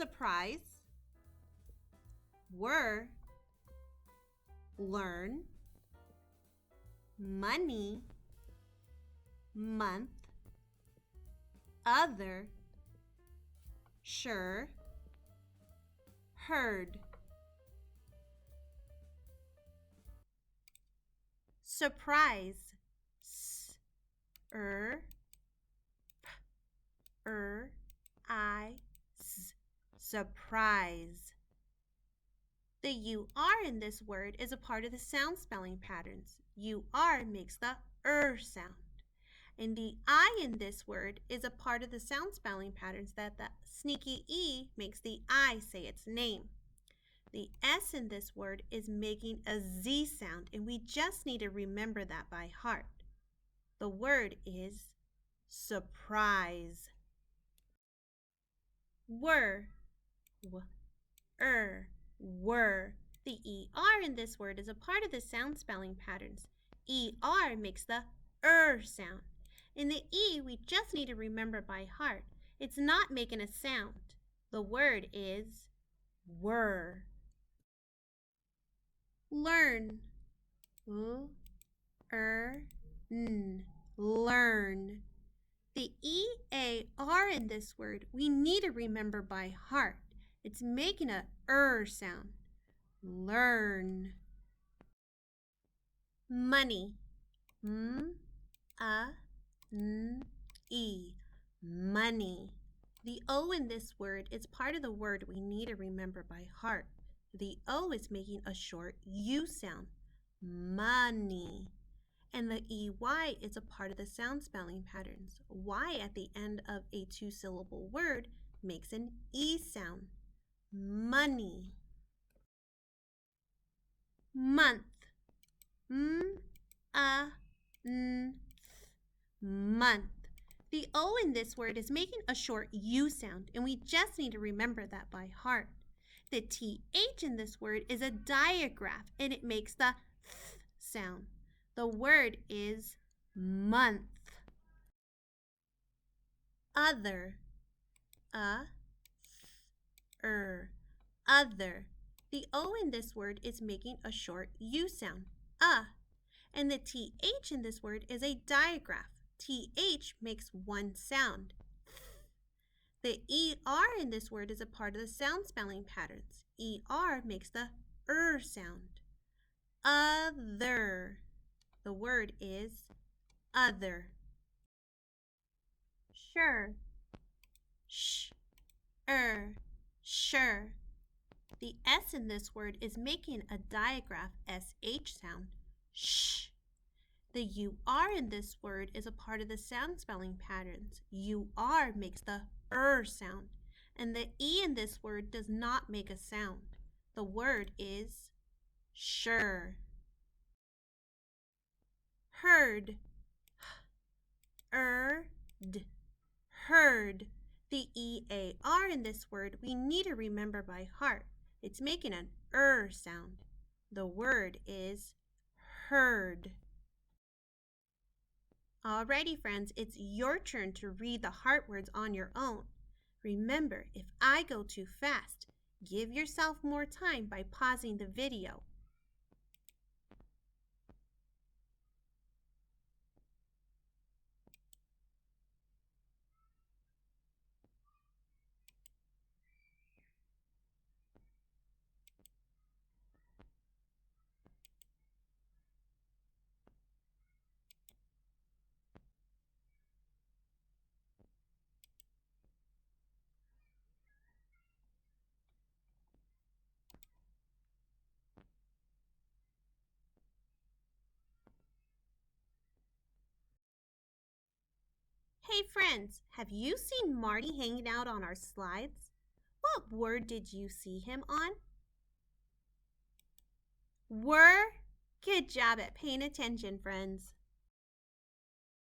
surprise, were, learn, money, month, other, sure, heard. Surprise, s, p, I, s, surprise. The UR in this word is a part of the sound spelling patterns. UR makes the sound. And the I in this word is a part of the sound spelling patterns that the sneaky E makes the I say its name. The S in this word is making a Z sound, and we just need to remember that by heart. The word is surprise. Were, were. The ER in this word is a part of the sound spelling patterns. ER makes the sound. In the E, we just need to remember by heart. It's not making a sound. The word is were. Learn, learn. The EAR in this word, we need to remember by heart. It's making a sound. Learn. Money, M-A-N-E, money. The O in this word is part of the word we need to remember by heart. The O is making a short U sound, money. And the EY is a part of the sound spelling patterns. Y at the end of a two-syllable word makes an E sound, money. Month, M-A-N-Th, month. The O in this word is making a short U sound, and we just need to remember that by heart. The TH in this word is a digraph, and it makes the th sound. The word is month. Other, other. The O in this word is making a short U sound, and the TH in this word is a digraph. TH makes one sound. The ER in this word is a part of the sound spelling patterns. ER makes the sound. Other. The word is other. Sure, sure. The S in this word is making a digraph SH sound, sh. The UR in this word is a part of the sound spelling patterns. UR makes the sound, and the E in this word does not make a sound. The word is sure. Heard, heard. The EAR in this word we need to remember by heart. It's making an sound. The word is heard. Alrighty, friends, it's your turn to read the heart words on your own. Remember, if I go too fast, give yourself more time by pausing the video. Hey friends, have you seen Marty hanging out on our slides? What word did you see him on? Were. Good job at paying attention, friends.